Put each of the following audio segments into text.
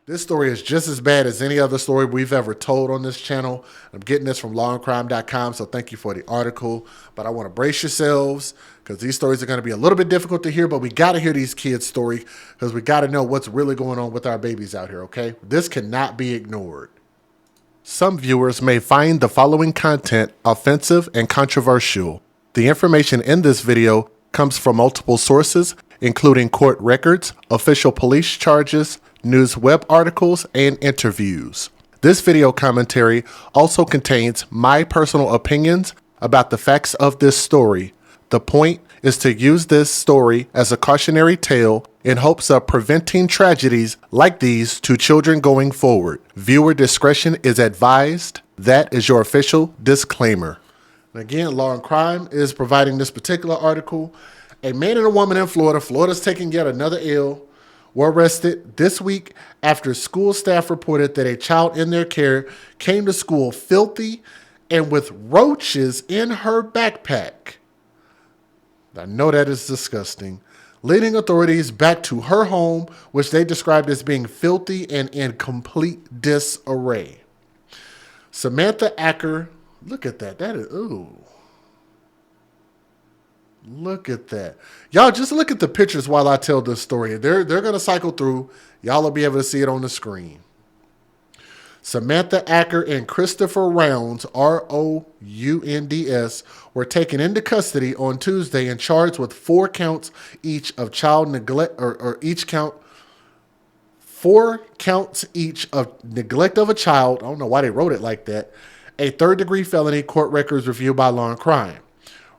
This story is just as bad as any other story we've ever told on this channel. I'm getting this from lawandcrime.com, so thank you for the article. But I want to brace yourselves because these stories are going to be a little bit difficult to hear, but we got to hear these kids' story because we got to know what's really going on with our babies out here, okay? This cannot be ignored. Some viewers may find the following content offensive and controversial. The information in this video comes from multiple sources, including court records, official police charges, news web articles, and interviews. This video commentary also contains my personal opinions about the facts of this story. The point is to use this story as a cautionary tale in hopes of preventing tragedies like these to children going forward. Viewer discretion is advised. That is your official disclaimer. And again, Law and Crime is providing this particular article. A man and a woman in Florida, Florida's taking yet another L, were arrested this week after school staff reported that a child in their care came to school filthy and with roaches in her backpack. I know that is disgusting. Leading authorities back to her home, which they described as being filthy and in complete disarray. Samantha Acker, look at that. That is, ooh. Look at that. Y'all just look at the pictures while I tell this story. They're going to cycle through. Y'all will be able to see it on the screen. Samantha Acker and Christopher Rounds, Rounds, were taken into custody on Tuesday and charged with 4 counts each of child neglect, or each count, 4 counts each of neglect of a child. I don't know why they wrote it like that. A third-degree felony, court records reviewed by Law and Crime.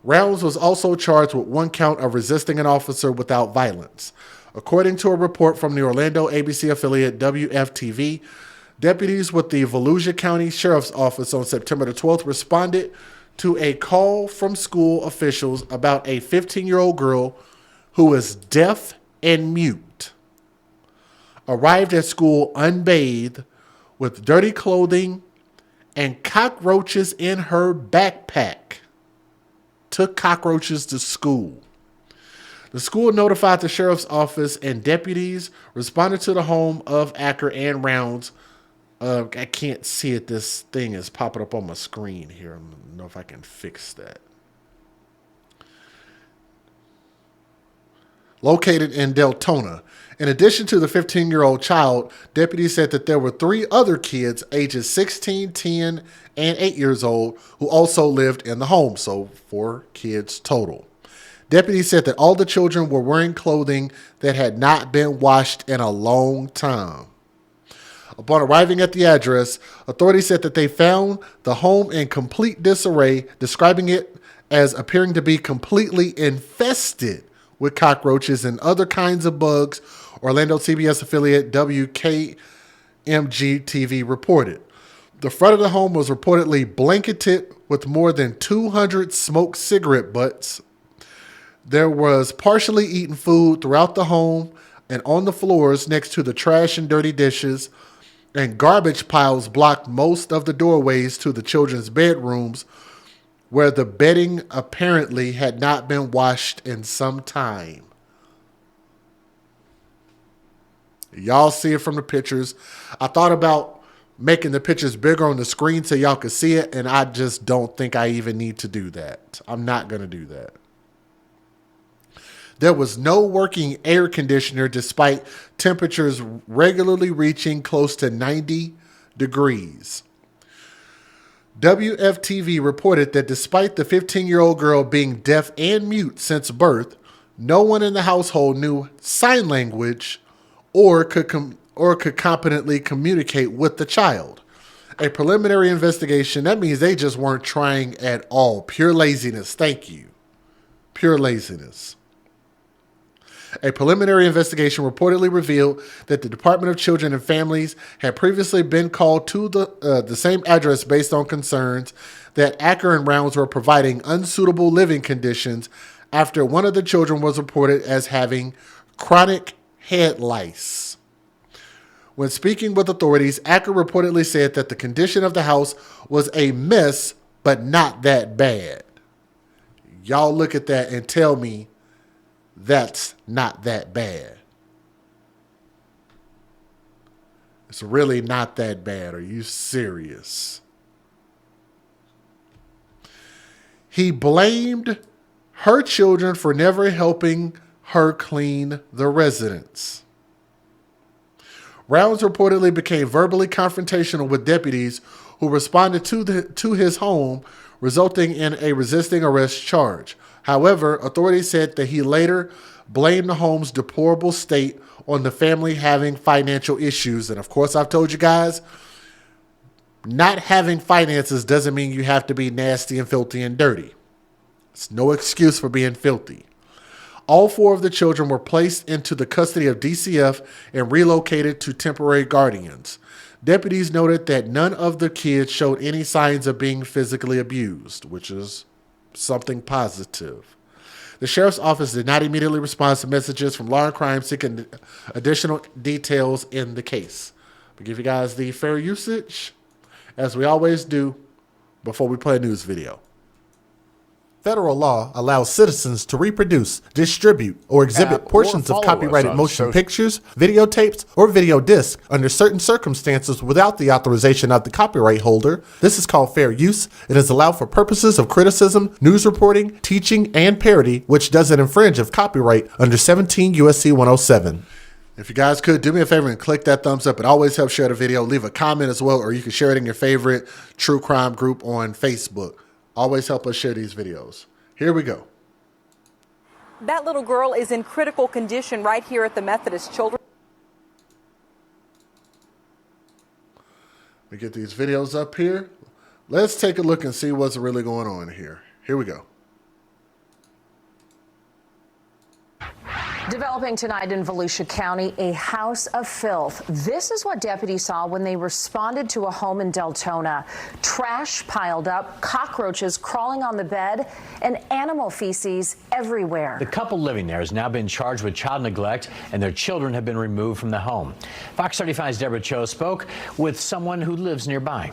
Rounds was also charged with 1 count of resisting an officer without violence. According to a report from the Orlando ABC affiliate WFTV, deputies with the Volusia County Sheriff's Office on September the 12th responded to a call from school officials about a 15-year-old girl who is deaf and mute. Arrived at school unbathed with dirty clothing and cockroaches in her backpack. Took cockroaches to school. The school notified the sheriff's office and deputies responded to the home of Acker and Rounds. I can't see it. This thing is popping up on my screen here. I don't know if I can fix that. Located in Deltona. In addition to the 15-year-old child, deputies said that there were 3 other kids ages 16, 10, and 8 years old who also lived in the home, so 4 kids total. Deputies said that all the children were wearing clothing that had not been washed in a long time. Upon arriving at the address, authorities said that they found the home in complete disarray, describing it as appearing to be completely infested with cockroaches and other kinds of bugs, Orlando CBS affiliate WKMG-TV reported. The front of the home was reportedly blanketed with more than 200 smoked cigarette butts. There was partially eaten food throughout the home and on the floors next to the trash and dirty dishes, and garbage piles blocked most of the doorways to the children's bedrooms, where the bedding apparently had not been washed in some time. Y'all see it from the pictures. I thought about making the pictures bigger on the screen so y'all could see it, and I just don't think I even need to do that. I'm not going to do that. There was no working air conditioner despite temperatures regularly reaching close to 90 degrees. WFTV reported that despite the 15-year-old girl being deaf and mute since birth, no one in the household knew sign language or could competently communicate with the child. A preliminary investigation, that means they just weren't trying at all. Pure laziness. Thank you. Pure laziness. A preliminary investigation reportedly revealed that the Department of Children and Families had previously been called to the same address based on concerns that Acker and Rounds were providing unsuitable living conditions after one of the children was reported as having chronic head lice. When speaking with authorities, Acker reportedly said that the condition of the house was a mess, but not that bad. Y'all look at that and tell me that's not that bad. It's really not that bad. Are you serious? He blamed her children for never helping her clean the residence. Rounds reportedly became verbally confrontational with deputies who responded to his home, resulting in a resisting arrest charge. However, authorities said that he later blamed the home's deplorable state on the family having financial issues. And of course, I've told you guys, not having finances doesn't mean you have to be nasty and filthy and dirty. It's no excuse for being filthy. All 4 of the children were placed into the custody of DCF and relocated to temporary guardians. Deputies noted that none of the kids showed any signs of being physically abused, which is something positive. The sheriff's office did not immediately respond to messages from Law and Crime seeking additional details in the case. We'll give you guys the fair usage, as we always do, before we play a news video. Federal law allows citizens to reproduce, distribute, or exhibit portions of copyrighted motion pictures, videotapes, or video discs under certain circumstances without the authorization of the copyright holder. This is called fair use. It is allowed for purposes of criticism, news reporting, teaching, and parody, which doesn't infringe of copyright under 17 U.S.C. 107. If you guys could, do me a favor and click that thumbs up. It always helps share the video. Leave a comment as well, or you can share it in your favorite true crime group on Facebook. Always help us share these videos. Here we go. That little girl is in critical condition right here at the Methodist Children's. We get these videos up here. Let's take a look and see what's really going on here. Here we go. Developing tonight in Volusia County, a house of filth. This is what deputies saw when they responded to a home in Deltona. Trash piled up, cockroaches crawling on the bed, and animal feces everywhere. The couple living there has now been charged with child neglect, and their children have been removed from the home. Fox 35's Deborah Cho spoke with someone who lives nearby.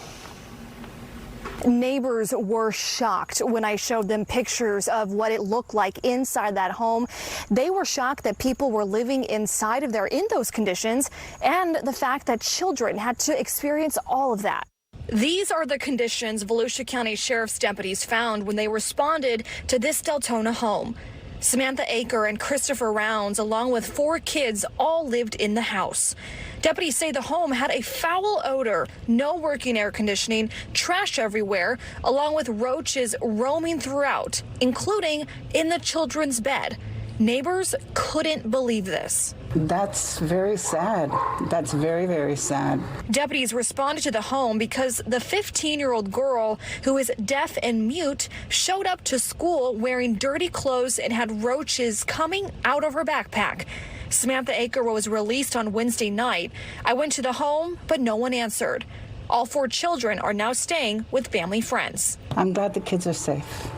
Neighbors were shocked when I showed them pictures of what it looked like inside that home. They were shocked that people were living inside of there in those conditions, and the fact that children had to experience all of that. These are the conditions Volusia County Sheriff's deputies found when they responded to this Deltona home. Samantha Aker and Christopher Rounds, along with 4 kids, all lived in the house. Deputies say the home had a foul odor, no working air conditioning, trash everywhere, along with roaches roaming throughout, including in the children's bed. Neighbors couldn't believe this. That's very sad. That's very, very sad. Deputies responded to the home because the 15-year-old girl, who is deaf and mute, showed up to school wearing dirty clothes and had roaches coming out of her backpack. Samantha Aker was released on Wednesday night. I went to the home, but no one answered. All 4 children are now staying with family friends. I'm glad the kids are safe.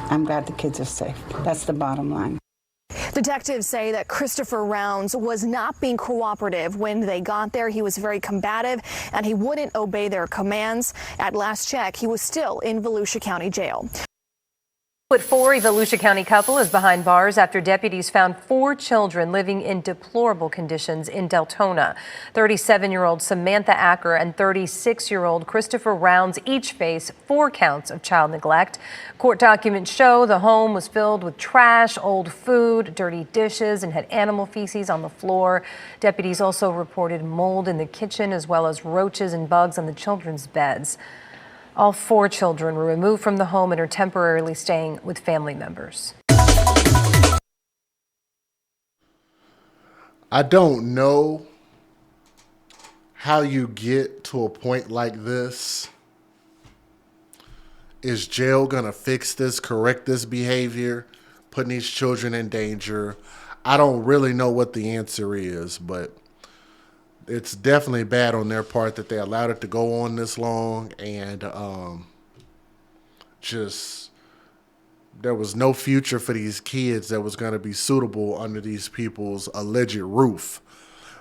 I'm glad the kids are safe. That's the bottom line. Detectives say that Christopher Rounds was not being cooperative when they got there. He was very combative and he wouldn't obey their commands. At last check, he was still in Volusia County Jail. At 4, a Volusia County couple is behind bars after deputies found 4 children living in deplorable conditions in Deltona. 37-year-old Samantha Aker and 36-year-old Christopher Rounds each face 4 counts of child neglect. Court documents show the home was filled with trash, old food, dirty dishes, and had animal feces on the floor. Deputies also reported mold in the kitchen as well as roaches and bugs on the children's beds. All 4 children were removed from the home and are temporarily staying with family members. I don't know how you get to a point like this. Is jail gonna fix this, correct this behavior, putting these children in danger? I don't really know what the answer is, but it's definitely bad on their part that they allowed it to go on this long, and just there was no future for these kids that was going to be suitable under these people's alleged roof.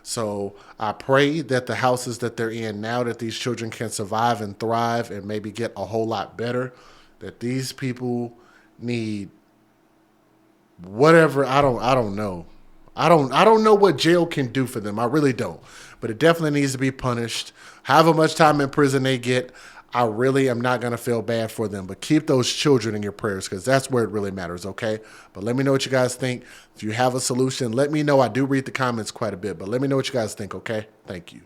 So I pray that the houses that they're in now, that these children can survive and thrive and maybe get a whole lot better, that these people need whatever. I don't know. I don't know what jail can do for them. I really don't. but it definitely needs to be punished. However much time in prison they get, I really am not going to feel bad for them. But keep those children in your prayers, because that's where it really matters, okay? But let me know what you guys think. If you have a solution, let me know. I do read the comments quite a bit, but let me know what you guys think, okay? Thank you.